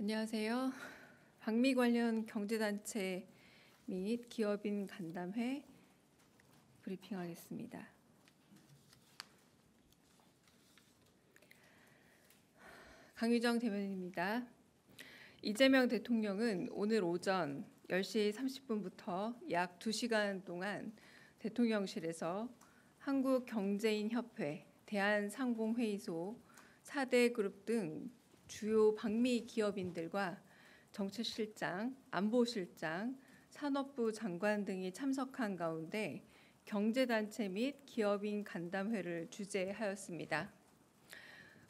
안녕하세요. 방미 관련 경제단체 및 기업인 간담회 브리핑하겠습니다. 강유정 대변인입니다. 이재명 대통령은 오늘 오전 10시 30분부터 약 2시간 동안 대통령실에서 한국경제인협회, 대한상공회의소, 4대 그룹 등 주요 방미 기업인들과 정책실장, 안보실장, 산업부 장관 등이 참석한 가운데 경제단체 및 기업인 간담회를 주재하였습니다.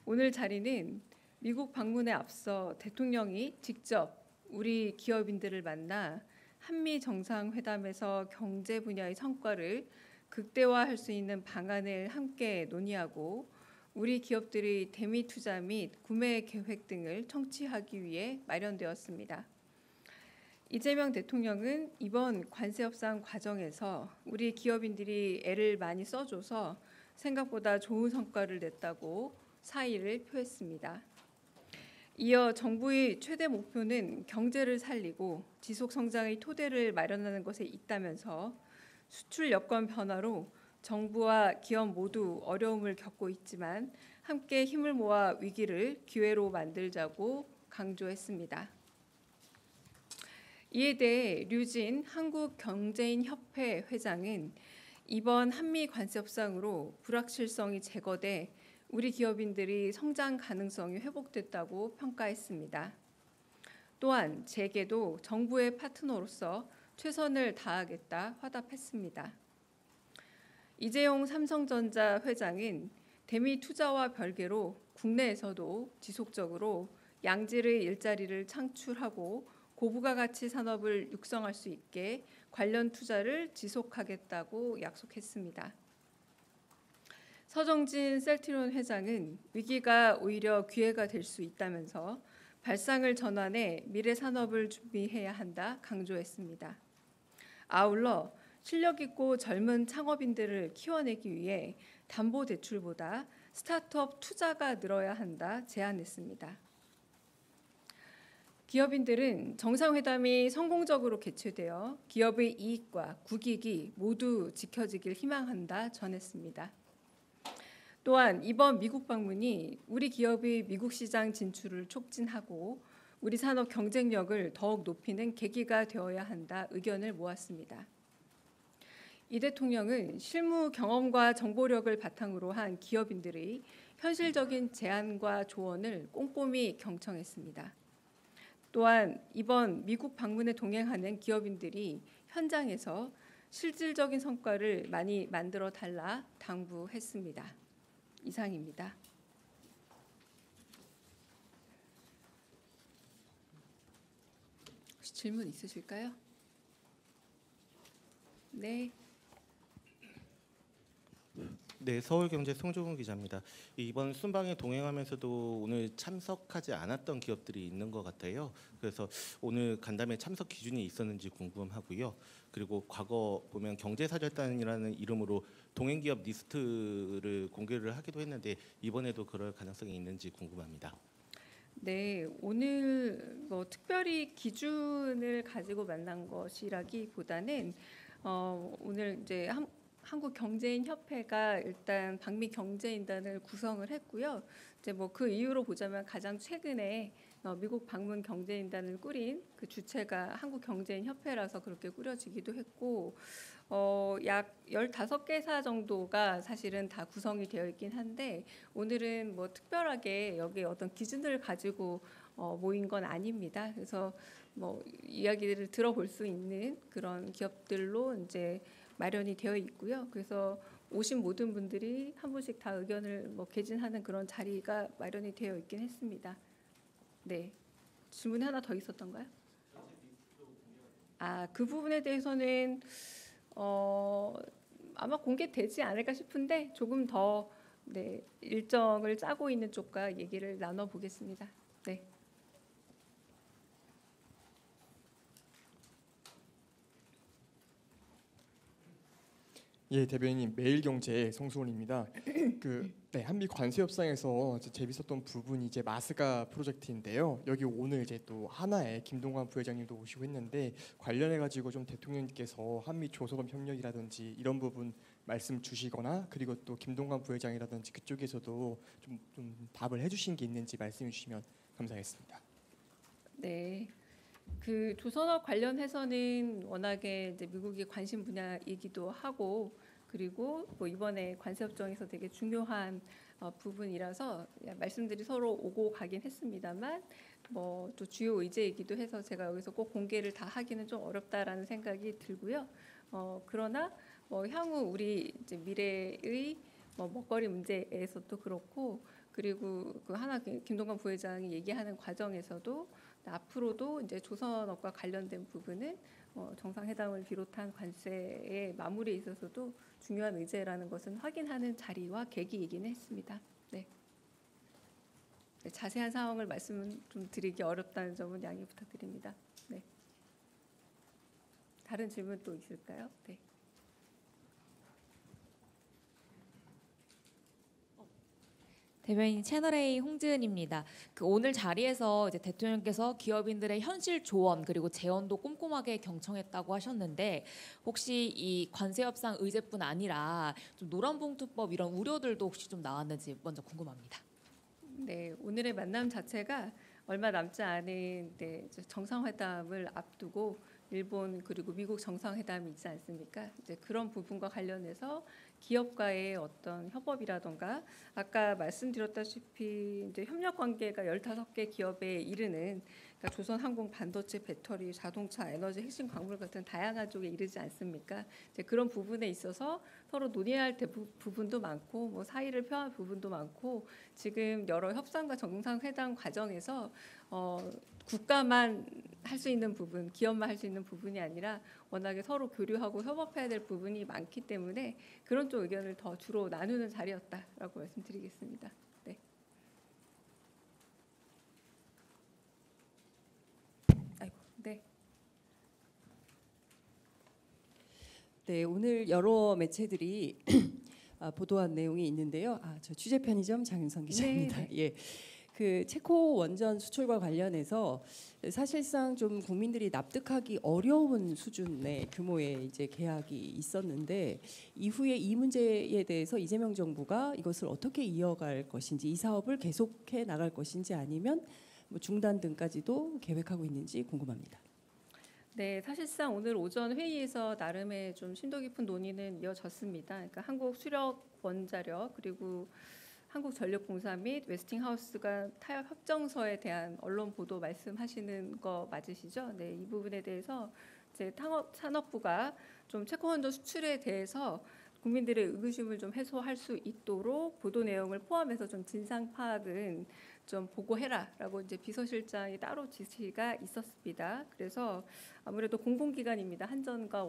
오늘 자리는 미국 방문에 앞서 대통령이 직접 우리 기업인들을 만나 한미 정상회담에서 경제 분야의 성과를 극대화할 수 있는 방안을 함께 논의하고 우리 기업들의 대미 투자 및 구매 계획 등을 청취하기 위해 마련되었습니다. 이재명 대통령은 이번 관세 협상 과정에서 우리 기업인들이 애를 많이 써줘서 생각보다 좋은 성과를 냈다고 사의를 표했습니다. 이어 정부의 최대 목표는 경제를 살리고 지속 성장의 토대를 마련하는 것에 있다면서 수출 여건 변화로 정부와 기업 모두 어려움을 겪고 있지만 함께 힘을 모아 위기를 기회로 만들자고 강조했습니다. 이에 대해 류진 한국경제인협회 회장은 이번 한미 관세 협상으로 불확실성이 제거돼 우리 기업인들이 성장 가능성이 회복됐다고 평가했습니다. 또한 재계도 정부의 파트너로서 최선을 다하겠다 화답했습니다. 이재용 삼성전자 회장은 대미 투자와 별개로 국내에서도 지속적으로 양질의 일자리를 창출하고 고부가 가치 산업을 육성할 수 있게 관련 투자를 지속하겠다고 약속했습니다. 서정진 셀트리온 회장은 위기가 오히려 기회가 될 수 있다면서 발상을 전환해 미래 산업을 준비해야 한다 강조했습니다. 아울러 실력 있고 젊은 창업인들을 키워내기 위해 담보대출보다 스타트업 투자가 늘어야 한다 제안했습니다. 기업인들은 정상회담이 성공적으로 개최되어 기업의 이익과 국익이 모두 지켜지길 희망한다 전했습니다. 또한 이번 미국 방문이 우리 기업의 미국 시장 진출을 촉진하고 우리 산업 경쟁력을 더욱 높이는 계기가 되어야 한다 의견을 모았습니다. 이 대통령은 실무 경험과 정보력을 바탕으로 한 기업인들의 현실적인 제안과 조언을 꼼꼼히 경청했습니다. 또한 이번 미국 방문에 동행하는 기업인들이 현장에서 실질적인 성과를 많이 만들어 달라 당부했습니다. 이상입니다. 혹시 질문 있으실까요? 네. 네, 서울경제 송종훈 기자입니다. 이번 순방에 동행하면서도 오늘 참석하지 않았던 기업들이 있는 것 같아요. 그래서 오늘 간담회 참석 기준이 있었는지 궁금하고요. 그리고 과거 보면 경제사절단이라는 이름으로 동행기업 리스트를 공개를 하기도 했는데 이번에도 그럴 가능성이 있는지 궁금합니다. 네, 오늘 특별히 기준을 가지고 만난 것이라기보다는 오늘 이제 한국경제인협회가 일단 방미 경제인단을 구성을 했고요. 이제 그 이유로 보자면 가장 최근에 미국 방문 경제인단을 꾸린 그 주체가 한국경제인협회라서 그렇게 꾸려지기도 했고 약 15개사 정도가 사실은 다 구성이 되어 있긴 한데 오늘은 특별하게 여기 어떤 기준을 가지고 모인 건 아닙니다. 그래서 이야기를 들어볼 수 있는 그런 기업들로 이제 마련이 되어 있고요. 그래서 오신 모든 분들이 한 분씩 다 의견을 개진하는 그런 자리가 마련이 되어 있긴 했습니다. 네, 질문이 하나 더 있었던가요? 그 부분에 대해서는 아마 공개되지 않을까 싶은데 조금 더 일정을 짜고 있는 쪽과 얘기를 나눠보겠습니다. 네. 예, 대변인님 매일경제 송수원입니다. 한미 관세 협상에서 이제 재밌었던 부분이 이제 마스가 프로젝트인데요. 여기 오늘 이제 또 하나의 김동관 부회장님도 오시고 했는데 관련해 가지고 좀 대통령님께서 한미 조소금 협력이라든지 이런 부분 말씀 주시거나 그리고 또 김동관 부회장이라든지 그쪽에서도 좀 답을 해주신 게 있는지 말씀해 주시면 감사하겠습니다. 네. 그 조선업 관련해서는 워낙에 이제 미국이 관심 분야이기도 하고 그리고 뭐 이번에 관세 협정에서 되게 중요한 부분이라서 말씀들이 서로 오고 가긴 했습니다만 뭐 또 주요 의제이기도 해서 제가 여기서 꼭 공개를 다 하기는 좀 어렵다라는 생각이 들고요. 그러나 뭐 향후 우리 이제 미래의 뭐 먹거리 문제에서도 그렇고 그리고 그 하나 김동관 부회장이 얘기하는 과정에서도 앞으로도 이제 조선업과 관련된 부분은 정상회담을 비롯한 관세의 마무리에 있어서도 중요한 의제라는 것은 확인하는 자리와 계기이긴 했습니다. 네. 네, 자세한 상황을 말씀 좀 드리기 어렵다는 점은 양해 부탁드립니다. 네. 다른 질문 또 있을까요? 네. 대변인 채널A 홍지은입니다. 오늘 자리에서 이제 대통령께서 기업인들의 현실 조언 그리고 재원도 꼼꼼하게 경청했다고 하셨는데 혹시 이 관세 협상 의제뿐 아니라 좀 노란봉투법 이런 우려들도 혹시 좀 나왔는지 먼저 궁금합니다. 네, 오늘의 만남 자체가 얼마 남지 않은 정상회담을 앞두고 일본 그리고 미국 정상회담이 있지 않습니까? 이제 그런 부분과 관련해서 기업과의 어떤 협업이라던가 아까 말씀드렸다시피 이제 협력 관계가 15개 기업에 이르는 그러니까 조선항공 반도체 배터리 자동차 에너지 핵심 광물 같은 다양한 쪽에 이르지 않습니까? 이제 그런 부분에 있어서 서로 논의해야 할 부분도 많고 뭐 사의를 표할 부분도 많고 지금 여러 협상과 정상회담 과정에서 국가만 할 수 있는 부분, 기업만 할 수 있는 부분이 아니라 워낙에 서로 교류하고 협업해야 될 부분이 많기 때문에 그런 쪽 의견을 더 주로 나누는 자리였다라고 말씀드리겠습니다. 네. 아이고, 네. 네, 오늘 여러 매체들이 보도한 내용이 있는데요. 저 취재 편의점 장윤선 기자입니다. 네. 예. 그 체코 원전 수출과 관련해서 사실상 좀 국민들이 납득하기 어려운 수준의 규모의 이제 계약이 있었는데 이후에 이 문제에 대해서 이재명 정부가 이것을 어떻게 이어갈 것인지 이 사업을 계속해 나갈 것인지 아니면 뭐 중단 등까지도 계획하고 있는지 궁금합니다. 네, 사실상 오늘 오전 회의에서 나름의 좀 심도 깊은 논의는 이어졌습니다. 그러니까 한국 수력 원자력 그리고 한국전력공사 및 웨스팅하우스가 타협 협정서에 대한 언론 보도 말씀하시는 거 맞으시죠? 네, 이 부분에 대해서 이제 산업부가 좀 체코 원전 수출에 대해서 국민들의 의구심을 좀 해소할 수 있도록 보도 내용을 포함해서 좀 진상 파악은 좀 보고해라라고 이제 비서실장이 따로 지시가 있었습니다. 그래서 아무래도 공공기관입니다. 한전과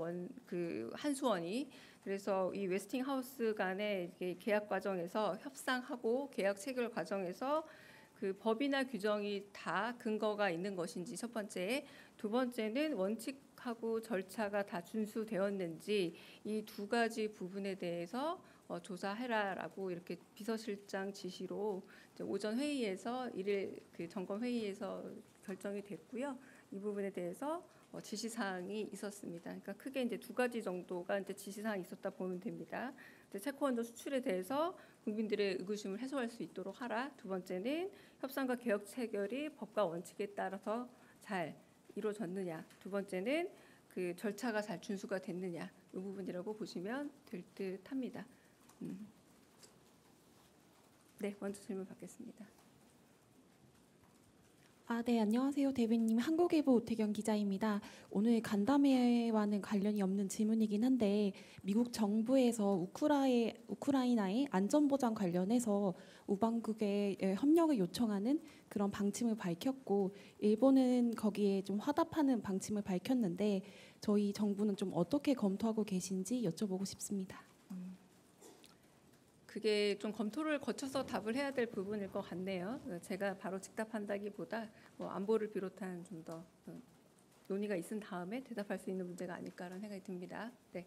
한수원이 그래서 이 웨스팅하우스 간의 계약 과정에서 협상하고 계약 체결 과정에서 그 법이나 규정이 다 근거가 있는 것인지 첫 번째, 두 번째는 원칙하고 절차가 다 준수되었는지 이 두 가지 부분에 대해서 조사해라라고 이렇게 비서실장 지시로 이제 오전 회의에서 일일 그 점검 회의에서 결정이 됐고요. 이 부분에 대해서 지시사항이 있었습니다. 그러니까 크게 이제 두 가지 정도가 이제 지시사항이 있었다 보면 됩니다. 체코 원전 수출에 대해서 국민들의 의구심을 해소할 수 있도록 하라. 두 번째는 협상과 개혁 체결이 법과 원칙에 따라서 잘 이루어졌느냐. 두 번째는 그 절차가 잘 준수가 됐느냐. 이 부분이라고 보시면 될 듯합니다. 네, 먼저 질문 받겠습니다. 네, 안녕하세요. 대변인님, 한국일보 오태경 기자입니다. 오늘 간담회와는 관련이 없는 질문이긴 한데 미국 정부에서 우크라이나의 안전보장 관련해서 우방국에 협력을 요청하는 그런 방침을 밝혔고 일본은 거기에 좀 화답하는 방침을 밝혔는데 저희 정부는 좀 어떻게 검토하고 계신지 여쭤보고 싶습니다. 그게 좀 검토를 거쳐서 답을 해야 될 부분일 것 같네요. 제가 바로 즉답한다기보다 뭐 안보를 비롯한 좀 더 논의가 있은 다음에 대답할 수 있는 문제가 아닐까라는 생각이 듭니다. 네.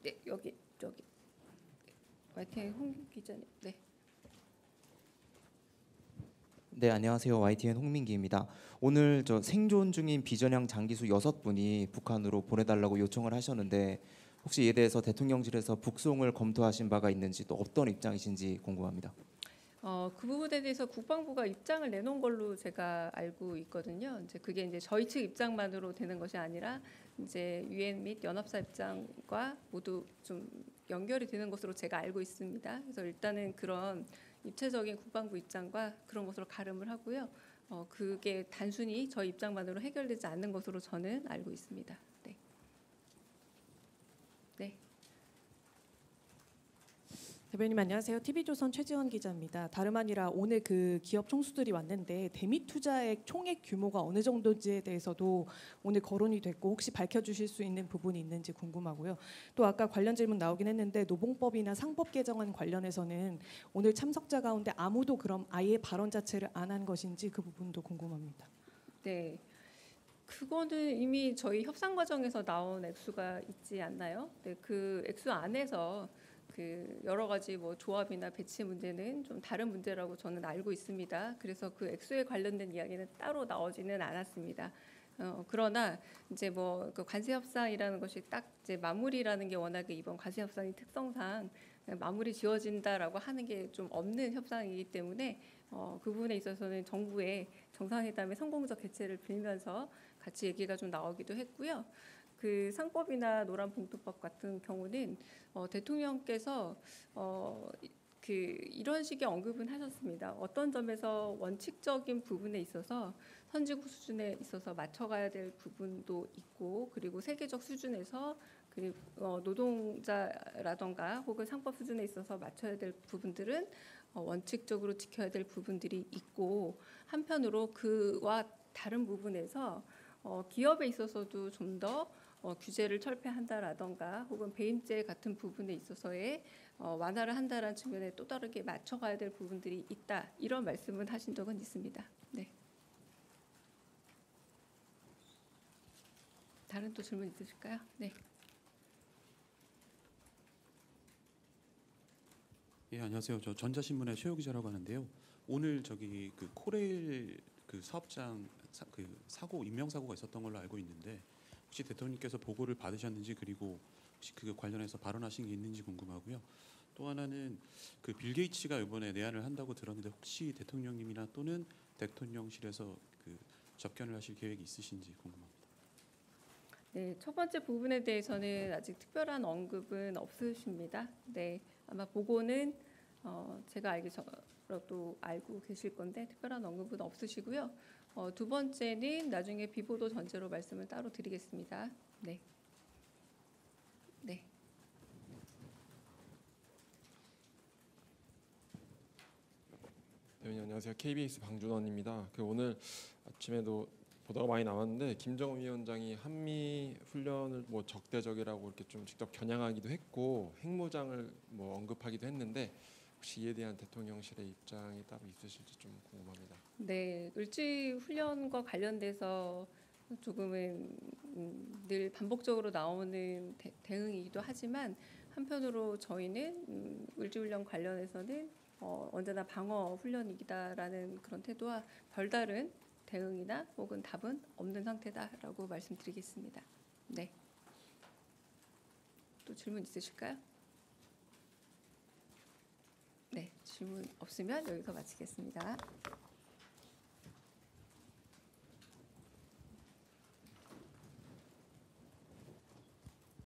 네, 여기 저기 YTN 홍 기자님. 네. 네, 안녕하세요. YTN 홍민기입니다. 오늘 저 생존 중인 비전향 장기수 6분이 북한으로 보내달라고 요청을 하셨는데 혹시 이에 대해서 대통령실에서 북송을 검토하신 바가 있는지 또 어떤 입장이신지 궁금합니다. 그 부분에 대해서 국방부가 입장을 내놓은 걸로 제가 알고 있거든요. 이제 그게 이제 저희 측 입장만으로 되는 것이 아니라 이제 유엔 및 연합사 입장과 모두 좀 연결이 되는 것으로 제가 알고 있습니다. 그래서 일단은 그런 입체적인 국방부 입장과 그런 것으로 가름을 하고요. 그게 단순히 저희 입장만으로 해결되지 않는 것으로 저는 알고 있습니다. 네. 네. 대변인 안녕하세요. TV조선 최지원 기자입니다. 다름 아니라 오늘 그 기업 총수들이 왔는데 대미 투자액 총액 규모가 어느 정도인지에 대해서도 오늘 거론이 됐고 혹시 밝혀주실 수 있는 부분이 있는지 궁금하고요. 또 아까 관련 질문 나오긴 했는데 노봉법이나 상법 개정안 관련해서는 오늘 참석자 가운데 아무도 그럼 아예 발언 자체를 안 한 것인지 그 부분도 궁금합니다. 네. 그거는 이미 저희 협상 과정에서 나온 액수가 있지 않나요? 네, 그 액수 안에서 그 여러 가지 뭐 조합이나 배치 문제는 좀 다른 문제라고 저는 알고 있습니다. 그래서 그 액수에 관련된 이야기는 따로 나오지는 않았습니다. 그러나 이제 뭐 그 관세 협상이라는 것이 딱 이제 마무리라는 게 워낙에 이번 관세 협상의 특성상 마무리 지어진다라고 하는 게 좀 없는 협상이기 때문에 그 부분에 있어서는 정부의 정상회담의 성공적 개최를 빌면서 같이 얘기가 좀 나오기도 했고요. 그 상법이나 노란봉투법 같은 경우는 대통령께서 그 이런 식의 언급은 하셨습니다. 어떤 점에서 원칙적인 부분에 있어서 선진국 수준에 있어서 맞춰가야 될 부분도 있고 그리고 세계적 수준에서 그리고 노동자라던가 혹은 상법 수준에 있어서 맞춰야 될 부분들은 원칙적으로 지켜야 될 부분들이 있고 한편으로 그와 다른 부분에서 기업에 있어서도 좀 더 규제를 철폐한다라던가 혹은 배임죄 같은 부분에 있어서의 완화를 한다라는 측면에 또 다르게 맞춰가야 될 부분들이 있다. 이런 말씀은 하신 적은 있습니다. 네. 다른 또 질문 있으실까요? 네. 예, 안녕하세요. 저 전자신문의 최호 기자라고 하는데요. 오늘 저기 그 코레일 그 사업장 그 사고 인명 사고가 있었던 걸로 알고 있는데 혹시 대통령께서 보고를 받으셨는지 그리고 혹시 그 관련해서 발언하신 게 있는지 궁금하고요. 또 하나는 그 빌 게이츠가 이번에 내한을 한다고 들었는데 혹시 대통령님이나 또는 대통령실에서 그 접견을 하실 계획이 있으신지 궁금합니다. 네, 첫 번째 부분에 대해서는 아직 특별한 언급은 없으십니다. 네, 아마 보고는 제가 알기로도 알고 계실 건데 특별한 언급은 없으시고요. 두 번째는 나중에 비보도 전제로 말씀을 따로 드리겠습니다. 네. 네. 대변인 안녕하세요. KBS 방준원입니다. 오늘 아침에도 보도가 많이 나왔는데 김정은 위원장이 한미 훈련을 뭐 적대적이라고 이렇게 좀 직접 겨냥하기도 했고 핵무장을 뭐 언급하기도 했는데 혹시 이에 대한 대통령실의 입장이 따로 있으실지 좀 궁금합니다. 네, 을지 훈련과 관련돼서 조금은 늘 반복적으로 나오는 대응이기도 하지만 한편으로 저희는 을지 훈련 관련해서는 언제나 방어 훈련이다라는 그런 태도와 별다른 대응이나 혹은 답은 없는 상태다라고 말씀드리겠습니다. 네. 또 질문 있으실까요? 네, 질문 없으면 여기서 마치겠습니다.